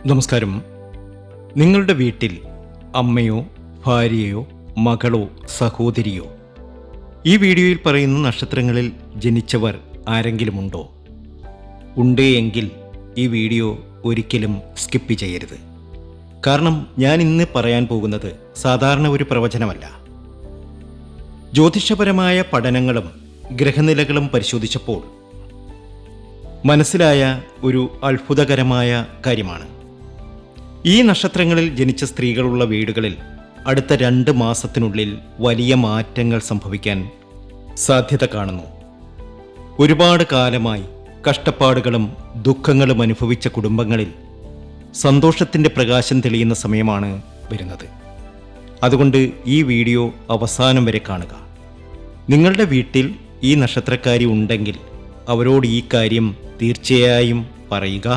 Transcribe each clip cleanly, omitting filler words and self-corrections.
നമസ്കാരം. നിങ്ങളുടെ വീട്ടിൽ അമ്മയോ ഭാര്യയോ മകളോ സഹോദരിയോ ഈ വീഡിയോയിൽ പറയുന്ന നക്ഷത്രങ്ങളിൽ ജനിച്ചവർ ആരെങ്കിലുമുണ്ടോ? ഉണ്ട് എങ്കിൽ ഈ വീഡിയോ ഒരിക്കലും സ്കിപ്പ് ചെയ്യരുത്. കാരണം ഞാൻ ഇന്ന് പറയാൻ പോകുന്നത് സാധാരണ ഒരു പ്രവചനമല്ല. ജ്യോതിഷപരമായ പഠനങ്ങളും ഗ്രഹനിലകളും പരിശോധിച്ചപ്പോൾ മനസ്സിലായ ഒരു അത്ഭുതകരമായ കാര്യമാണ്. ഈ നക്ഷത്രങ്ങളിൽ ജനിച്ച സ്ത്രീകളുള്ള വീടുകളിൽ അടുത്ത 2 മാസത്തിനുള്ളിൽ വലിയ മാറ്റങ്ങൾ സംഭവിക്കാൻ സാധ്യത കാണുന്നു. ഒരുപാട് കാലമായി കഷ്ടപ്പാടുകളും ദുഃഖങ്ങളും അനുഭവിച്ച കുടുംബങ്ങളിൽ സന്തോഷത്തിൻ്റെ പ്രകാശം തെളിയുന്ന സമയമാണ് വരുന്നത്. അതുകൊണ്ട് ഈ വീഡിയോ അവസാനം വരെ കാണുക. നിങ്ങളുടെ വീട്ടിൽ ഈ നക്ഷത്രക്കാരി ഉണ്ടെങ്കിൽ അവരോട് ഈ കാര്യം തീർച്ചയായും പറയുക.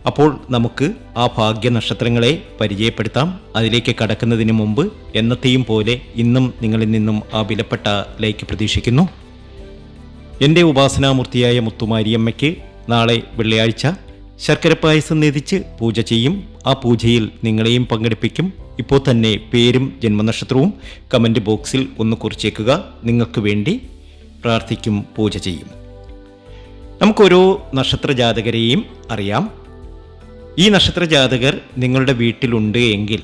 അപ്പോൾ നമുക്ക് ആ ഭാഗ്യ നക്ഷത്രങ്ങളെ പരിചയപ്പെടുത്താം. അതിലേക്ക് കടക്കുന്നതിന് മുമ്പ് എന്നത്തെയും പോലെ ഇന്നും നിങ്ങളിൽ നിന്നും ആ വിലപ്പെട്ട ലൈക്ക് പ്രതീക്ഷിക്കുന്നു. എൻ്റെ ഉപാസനാമൂർത്തിയായ മുത്തുമാരിയമ്മയ്ക്ക് നാളെ വെള്ളിയാഴ്ച ശർക്കര പായസം നേതിച്ച് പൂജ ചെയ്യും. ആ പൂജയിൽ നിങ്ങളെയും പങ്കെടുപ്പിക്കും. ഇപ്പോൾ തന്നെ പേരും ജന്മനക്ഷത്രവും കമൻറ്റ് ബോക്സിൽ ഒന്ന് കുറിച്ചേക്കുക. നിങ്ങൾക്ക് വേണ്ടി പ്രാർത്ഥിക്കും, പൂജ ചെയ്യും. നമുക്കോരോ നക്ഷത്ര ജാതകരെയും അറിയാം. ഈ നക്ഷത്ര ജാതകർ നിങ്ങളുടെ വീട്ടിലുണ്ട് എങ്കിൽ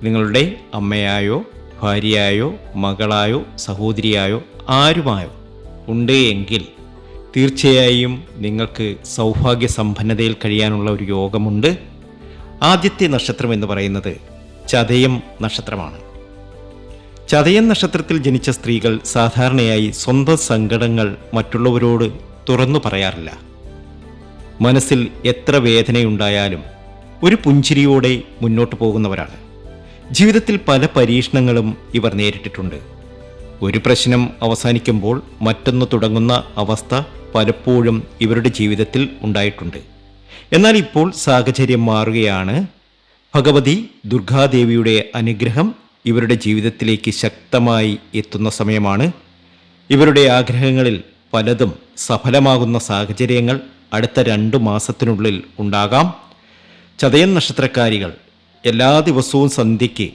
നിങ്ങളുടെ അമ്മയായോ ഭാര്യയായോ മകളായോ സഹോദരിയായോ ആരുമായോ ഉണ്ട് എങ്കിൽ തീർച്ചയായും നിങ്ങൾക്ക് സൗഭാഗ്യ സമ്പന്നതയിൽ കഴിയാനുള്ള ഒരു യോഗമുണ്ട്. ആദ്യത്തെ നക്ഷത്രം എന്ന് പറയുന്നത് ചതയം നക്ഷത്രമാണ്. ചതയം നക്ഷത്രത്തിൽ ജനിച്ച സ്ത്രീകൾ സാധാരണയായി സ്വന്തം സങ്കടങ്ങൾ മറ്റുള്ളവരോട് തുറന്നു പറയാറില്ല. മനസ്സിൽ എത്ര വേദനയുണ്ടായാലും ഒരു പുഞ്ചിരിയോടെ മുന്നോട്ട് പോകുന്നവരാണ്. ജീവിതത്തിൽ പല പരീക്ഷണങ്ങളും ഇവർ നേരിട്ടിട്ടുണ്ട്. ഒരു പ്രശ്നം അവസാനിക്കുമ്പോൾ മറ്റൊന്ന് തുടങ്ങുന്ന അവസ്ഥ പലപ്പോഴും ഇവരുടെ ജീവിതത്തിൽ ഉണ്ടായിട്ടുണ്ട്. എന്നാൽ ഇപ്പോൾ സാഹചര്യം മാറുകയാണ്. ഭഗവതി ദുർഗാദേവിയുടെ അനുഗ്രഹം ഇവരുടെ ജീവിതത്തിലേക്ക് ശക്തമായി എത്തുന്ന സമയമാണ്. ഇവരുടെ ആഗ്രഹങ്ങളിൽ പലതും സഫലമാകുന്ന സാഹചര്യങ്ങൾ അടുത്ത 2 മാസത്തിനുള്ളിൽ ഉണ്ടാകാം. ചതയം നക്ഷത്രക്കാരികൾ എല്ലാ ദിവസവും സന്ധ്യയ്ക്ക്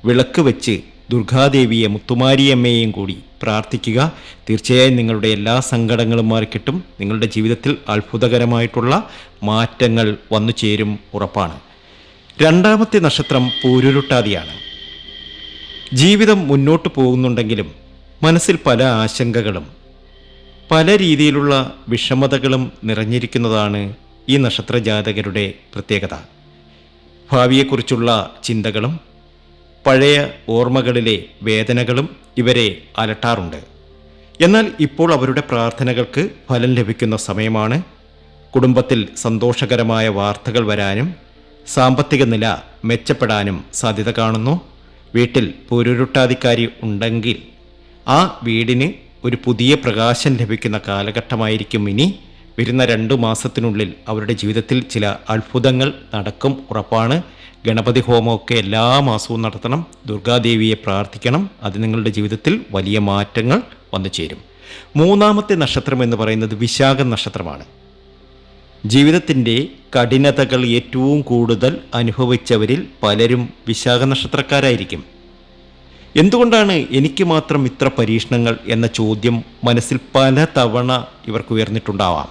വിളക്ക് വെച്ച് ദുർഗാദേവിയെ മുത്തുമാരിയമ്മയെയും കൂടി പ്രാർത്ഥിക്കുക. തീർച്ചയായും നിങ്ങളുടെ എല്ലാ സങ്കടങ്ങളും മാറിക്കിട്ടും. നിങ്ങളുടെ ജീവിതത്തിൽ അത്ഭുതകരമായിട്ടുള്ള മാറ്റങ്ങൾ വന്നു ചേരും, ഉറപ്പാണ്. രണ്ടാമത്തെ നക്ഷത്രം പൂരുരുട്ടാതിയാണ്. ജീവിതം മുന്നോട്ട് പോകുന്നുണ്ടെങ്കിലും മനസ്സിൽ പല ആശങ്കകളും പല രീതിയിലുള്ള വിഷമതകളും നിറഞ്ഞിരിക്കുന്നതാണ് ഈ നക്ഷത്ര ജാതകരുടെ പ്രത്യേകത. ഭാവിയെക്കുറിച്ചുള്ള ചിന്തകളും പഴയ ഓർമ്മകളിലെ വേദനകളും ഇവരെ അലട്ടാറുണ്ട്. എന്നാൽ ഇപ്പോൾ അവരുടെ പ്രാർത്ഥനകൾക്ക് ഫലം ലഭിക്കുന്ന സമയമാണ്. കുടുംബത്തിൽ സന്തോഷകരമായ വാർത്തകൾ വരാനും സാമ്പത്തിക നില മെച്ചപ്പെടാനും സാധ്യത കാണുന്നു. വീട്ടിൽ പൂരുരുട്ടാതിക്കാരി ഉണ്ടെങ്കിൽ ആ വീടിന് ഒരു പുതിയ പ്രകാശം ലഭിക്കുന്ന കാലഘട്ടമായിരിക്കും ഇനി. വരുന്ന 2 മാസത്തിനുള്ളിൽ അവരുടെ ജീവിതത്തിൽ ചില അത്ഭുതങ്ങൾ നടക്കും, ഉറപ്പാണ്. ഗണപതി ഹോമമൊക്കെ എല്ലാ മാസവും നടത്തണം. ദുർഗാദേവിയെ പ്രാർത്ഥിക്കണം. അത് നിങ്ങളുടെ ജീവിതത്തിൽ വലിയ മാറ്റങ്ങൾ വന്നു ചേരും. മൂന്നാമത്തെ നക്ഷത്രം എന്ന് പറയുന്നത് വിശാഖം നക്ഷത്രമാണ്. ജീവിതത്തിൻ്റെ കഠിനതകൾ ഏറ്റവും കൂടുതൽ അനുഭവിച്ചവരിൽ പലരും വിശാഖ നക്ഷത്രക്കാരായിരിക്കും. എന്തുകൊണ്ടാണ് എനിക്ക് മാത്രം ഇത്ര പരീക്ഷണങ്ങൾ എന്ന ചോദ്യം മനസ്സിൽ പല തവണ ഇവർക്ക് ഉയർന്നിട്ടുണ്ടാവാം.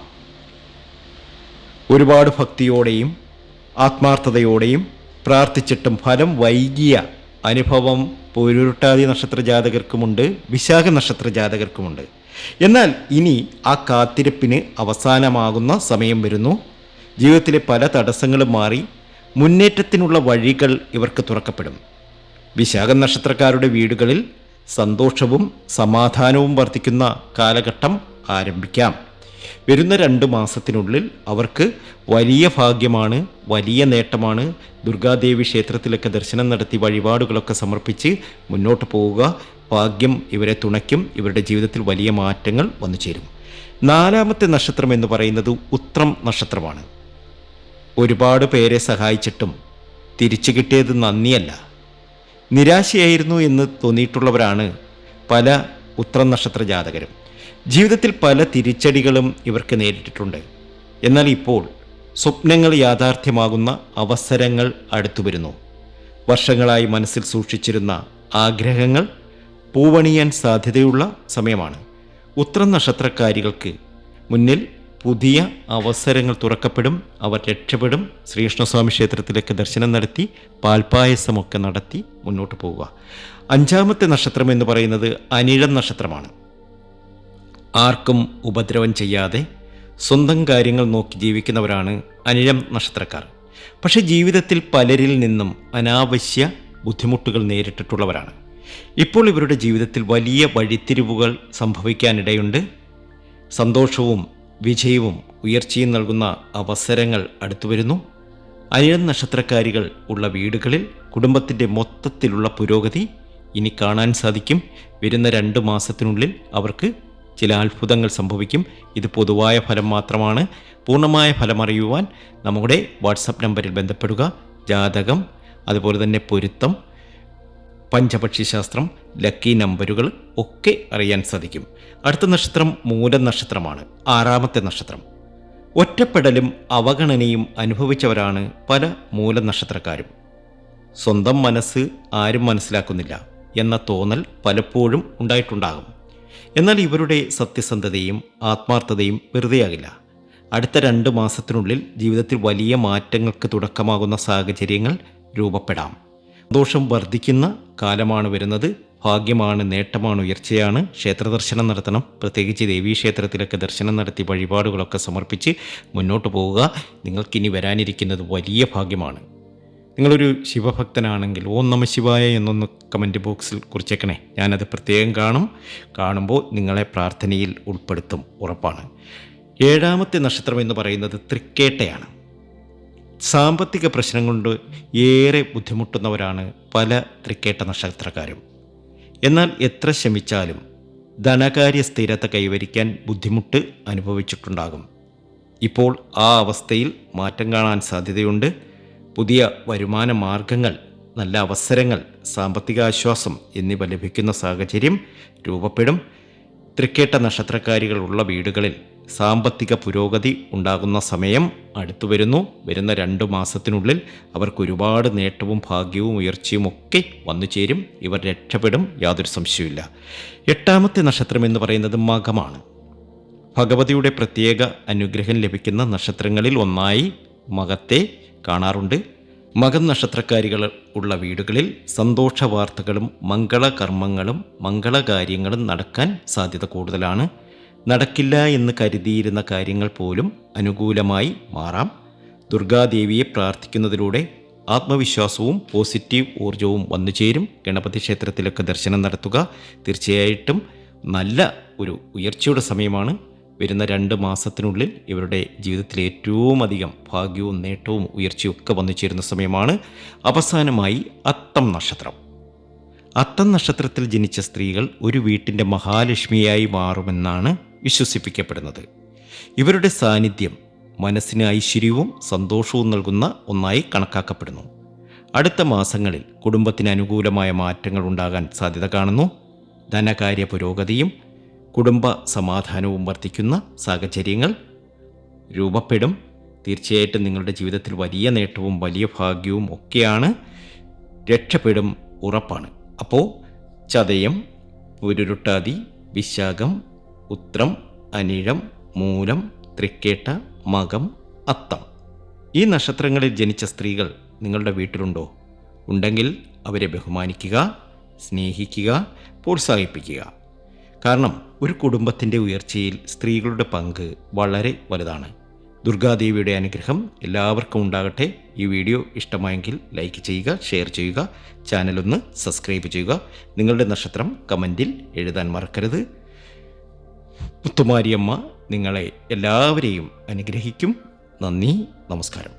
ഒരുപാട് ഭക്തിയോടെയും ആത്മാർത്ഥതയോടെയും പ്രാർത്ഥിച്ചിട്ടും ഫലം വൈകിയ അനുഭവം പൂരുരുട്ടാതി നക്ഷത്ര ജാതകർക്കുമുണ്ട്, വിശാഖ നക്ഷത്ര ജാതകർക്കുമുണ്ട്. എന്നാൽ ഇനി ആ കാത്തിരിപ്പിന് അവസാനമാകുന്ന സമയം വരുന്നു. ജീവിതത്തിലെ പല തടസ്സങ്ങളും മാറി മുന്നേറ്റത്തിനുള്ള വഴികൾ ഇവർക്ക് തുറക്കപ്പെടും. വിശാഖ നക്ഷത്രക്കാരുടെ വീടുകളിൽ സന്തോഷവും സമാധാനവും വർദ്ധിക്കുന്ന കാലഘട്ടം ആരംഭിക്കാം. വരുന്ന 2 മാസത്തിനുള്ളിൽ അവർക്ക് വലിയ ഭാഗ്യമാണ്, വലിയ നേട്ടമാണ്. ദുർഗാദേവി ക്ഷേത്രത്തിലൊക്കെ ദർശനം നടത്തി വഴിപാടുകളൊക്കെ സമർപ്പിച്ച് മുന്നോട്ട് പോവുക. ഭാഗ്യം ഇവരെ തുണയ്ക്കും. ഇവരുടെ ജീവിതത്തിൽ വലിയ മാറ്റങ്ങൾ വന്നു ചേരും. 4ാമത്തെ നക്ഷത്രം എന്ന് പറയുന്നത് ഉത്രം നക്ഷത്രമാണ്. ഒരുപാട് പേരെ സഹായിച്ചിട്ടും തിരിച്ചു കിട്ടിയത് നന്ദിയല്ല, നിരാശയായിരുന്നു എന്ന് തോന്നിയിട്ടുള്ളവരാണ് പല ഉത്രം നക്ഷത്ര ജാതകരും. ജീവിതത്തിൽ പല തിരിച്ചടികളും ഇവർക്ക് നേരിട്ടിട്ടുണ്ട്. എന്നാൽ ഇപ്പോൾ സ്വപ്നങ്ങൾ യാഥാർത്ഥ്യമാകുന്ന അവസരങ്ങൾ അടുത്തു വരുന്നു. വർഷങ്ങളായി മനസ്സിൽ സൂക്ഷിച്ചിരുന്ന ആഗ്രഹങ്ങൾ പൂവണിയാൻ സാധ്യതയുള്ള സമയമാണ്. ഉത്രം നക്ഷത്രക്കാരികൾക്ക് മുന്നിൽ പുതിയ അവസരങ്ങൾ തുറക്കപ്പെടും. അവർ രക്ഷപ്പെടും. ശ്രീകൃഷ്ണസ്വാമി ക്ഷേത്രത്തിലേക്ക് ദർശനം നടത്തി പാൽപ്പായസമൊക്കെ നടത്തി മുന്നോട്ട് പോവുക. 5ാമത്തെ നക്ഷത്രം എന്ന് പറയുന്നത് അനിഴം നക്ഷത്രമാണ്. ആർക്കും ഉപദ്രവം ചെയ്യാതെ സ്വന്തം കാര്യങ്ങൾ നോക്കി ജീവിക്കുന്നവരാണ് അനിഴം നക്ഷത്രക്കാർ. പക്ഷേ ജീവിതത്തിൽ പലരിൽ നിന്നും അനാവശ്യ ബുദ്ധിമുട്ടുകൾ നേരിട്ടിട്ടുള്ളവരാണ്. ഇപ്പോൾ ഇവരുടെ ജീവിതത്തിൽ വലിയ വഴിത്തിരിവുകൾ സംഭവിക്കാനിടയുണ്ട്. സന്തോഷവും വിജയവും ഉയർച്ചയും നൽകുന്ന അവസരങ്ങൾ അടുത്തു വരുന്നു. അനിഴം നക്ഷത്രക്കാരികൾ ഉള്ള വീടുകളിൽ കുടുംബത്തിൻ്റെ മൊത്തത്തിലുള്ള പുരോഗതി ഇനി കാണാൻ സാധിക്കും. വരുന്ന 2 മാസത്തിനുള്ളിൽ അവർക്ക് ചില അത്ഭുതങ്ങൾ സംഭവിക്കും. ഇത് പൊതുവായ ഫലം മാത്രമാണ്. പൂർണ്ണമായ ഫലം അറിയുവാൻ നമ്മുടെ വാട്സപ്പ് നമ്പറിൽ ബന്ധപ്പെടുക. ജാതകം, അതുപോലെ തന്നെ പൊരുത്തം, പഞ്ചപക്ഷി ശാസ്ത്രം, ലക്കി നമ്പറുകൾ ഒക്കെ അറിയാൻ സാധിക്കും. അടുത്ത നക്ഷത്രം മൂലം നക്ഷത്രമാണ്. 6ാമത്തെ നക്ഷത്രം. ഒറ്റപ്പെടലും അവഗണനയും അനുഭവിച്ചവരാണ് പല മൂലം നക്ഷത്രക്കാരും. സ്വന്തം മനസ്സ് ആരും മനസ്സിലാക്കുന്നില്ല എന്ന തോന്നൽ പലപ്പോഴും ഉണ്ടായിട്ടുണ്ടാകും. എന്നാൽ ഇവരുടെ സത്യസന്ധതയും ആത്മാർത്ഥതയും വെറുതെയാകില്ല. അടുത്ത 2 മാസത്തിനുള്ളിൽ ജീവിതത്തിൽ വലിയ മാറ്റങ്ങൾക്ക് തുടക്കമാകുന്ന സാഹചര്യങ്ങൾ രൂപപ്പെടാം. സന്തോഷം വർദ്ധിക്കുന്ന കാലമാണ് വരുന്നത്. ഭാഗ്യമാണ്, നേട്ടമാണ്, ഉയർച്ചയാണ്. ക്ഷേത്രദർശനം നടത്തണം. പ്രത്യേകിച്ച് ദേവീക്ഷേത്രത്തിലൊക്കെ ദർശനം നടത്തി വഴിപാടുകളൊക്കെ സമർപ്പിച്ച് മുന്നോട്ട് പോവുക. നിങ്ങൾക്കിനി വരാനിരിക്കുന്നത് വലിയ ഭാഗ്യമാണ്. നിങ്ങളൊരു ശിവഭക്തനാണെങ്കിൽ ഓം നമഃ ശിവായ എന്നൊന്ന് കമൻറ്റ് ബോക്സിൽ കുറിച്ചേക്കണേ. ഞാനത് പ്രത്യേകം കാണുമ്പോൾ നിങ്ങളെ പ്രാർത്ഥനയിൽ ഉൾപ്പെടുത്തും, ഉറപ്പാണ്. 7ാമത്തെ നക്ഷത്രം എന്ന് പറയുന്നത് തൃക്കേട്ടയാണ്. സാമ്പത്തിക പ്രശ്നം കൊണ്ട് ഏറെ ബുദ്ധിമുട്ടുന്നവരാണ് പല തൃക്കേട്ട നക്ഷത്രക്കാരും. എന്നാൽ എത്ര ശ്രമിച്ചാലും ധനകാര്യ സ്ഥിരത കൈവരിക്കാൻ ബുദ്ധിമുട്ട് അനുഭവിച്ചിട്ടുണ്ടാകും. ഇപ്പോൾ ആ അവസ്ഥയിൽ മാറ്റം കാണാൻ സാധ്യതയുണ്ട്. പുതിയ വരുമാന മാർഗങ്ങൾ, നല്ല അവസരങ്ങൾ, സാമ്പത്തിക ആശ്വാസം എന്നിവ ലഭിക്കുന്ന സാഹചര്യം രൂപപ്പെടും. തൃക്കേട്ട നക്ഷത്രക്കാരികൾ ഉള്ള വീടുകളിൽ സാമ്പത്തിക പുരോഗതി ഉണ്ടാകുന്ന സമയം അടുത്തു വരുന്നു. വരുന്ന 2 മാസത്തിനുള്ളിൽ അവർക്ക് ഒരുപാട് നേട്ടവും ഭാഗ്യവും ഉയർച്ചയും ഒക്കെ വന്നു ചേരും. ഇവർ രക്ഷപ്പെടും, യാതൊരു സംശയവുമില്ല. 8ാമത്തെ നക്ഷത്രം എന്ന് പറയുന്നത് മകമാണ്. ഭഗവതിയുടെ പ്രത്യേക അനുഗ്രഹം ലഭിക്കുന്ന നക്ഷത്രങ്ങളിൽ ഒന്നായി മകത്തെ കാണാറുണ്ട്. മകം നക്ഷത്രക്കാരികൾ ഉള്ള വീടുകളിൽ സന്തോഷ വാർത്തകളും മംഗളകർമ്മങ്ങളും മംഗളകാര്യങ്ങളും നടക്കാൻ സാധ്യത കൂടുതലാണ്. നടക്കില്ല എന്ന് കരുതിയിരുന്ന കാര്യങ്ങൾ പോലും അനുകൂലമായി മാറാം. ദുർഗാദേവിയെ പ്രാർത്ഥിക്കുന്നതിലൂടെ ആത്മവിശ്വാസവും പോസിറ്റീവ് ഊർജവും വന്നു ചേരും. ഗണപതി ക്ഷേത്രത്തിലൊക്കെ ദർശനം നടത്തുക. തീർച്ചയായിട്ടും നല്ല ഒരു ഉയർച്ചയുടെ സമയമാണ്. വരുന്ന 2 മാസത്തിനുള്ളിൽ ഇവരുടെ ജീവിതത്തിൽ ഏറ്റവും അധികം ഭാഗ്യവും നേട്ടവും ഉയർച്ചയും ഒക്കെ വന്നു ചേരുന്ന സമയമാണ്. അവസാനമായി അത്തം നക്ഷത്രം. അത്തം നക്ഷത്രത്തിൽ ജനിച്ച സ്ത്രീകൾ ഒരു വീട്ടിൻ്റെ മഹാലക്ഷ്മിയായി മാറുമെന്നാണ് വിശ്വസിപ്പിക്കപ്പെടുന്നത്. ഇവരുടെ സാന്നിധ്യം മനസ്സിന് ഐശ്വര്യവും സന്തോഷവും നൽകുന്ന ഒന്നായി കണക്കാക്കപ്പെടുന്നു. അടുത്ത മാസങ്ങളിൽ കുടുംബത്തിന് അനുകൂലമായ മാറ്റങ്ങൾ ഉണ്ടാകാൻ സാധ്യത കാണുന്നു. ധനകാര്യ പുരോഗതിയും കുടുംബ സമാധാനവും വർദ്ധിക്കുന്ന സാഹചര്യങ്ങൾ രൂപപ്പെടും. തീർച്ചയായിട്ടും നിങ്ങളുടെ ജീവിതത്തിൽ വലിയ നേട്ടവും വലിയ ഭാഗ്യവും ഒക്കെയാണ്. രക്ഷപ്പെടും, ഉറപ്പാണ്. അപ്പോൾ ചതയം, പുരുരുട്ടാതി, വിശാഖം, ഉത്രം, അനിഴം, മൂലം, തൃക്കേട്ട, മകം, അത്തം ഈ നക്ഷത്രങ്ങളിൽ ജനിച്ച സ്ത്രീകൾ നിങ്ങളുടെ വീട്ടിലുണ്ടോ? ഉണ്ടെങ്കിൽ അവരെ ബഹുമാനിക്കുക, സ്നേഹിക്കുക, പ്രോത്സാഹിപ്പിക്കുക. കാരണം ഒരു കുടുംബത്തിൻ്റെ ഉയർച്ചയിൽ സ്ത്രീകളുടെ പങ്ക് വളരെ വലുതാണ്. ദുർഗാദേവിയുടെ അനുഗ്രഹം എല്ലാവർക്കും ഉണ്ടാകട്ടെ. ഈ വീഡിയോ ഇഷ്ടമായെങ്കിൽ ലൈക്ക് ചെയ്യുക, ഷെയർ ചെയ്യുക, ചാനലൊന്ന് സബ്സ്ക്രൈബ് ചെയ്യുക. നിങ്ങളുടെ നക്ഷത്രം കമൻറ്റിൽ എഴുതാൻ മറക്കരുത്. മുത്തുമാരിയമ്മ നിങ്ങളെ എല്ലാവരെയും അനുഗ്രഹിക്കും. നന്ദി, നമസ്കാരം.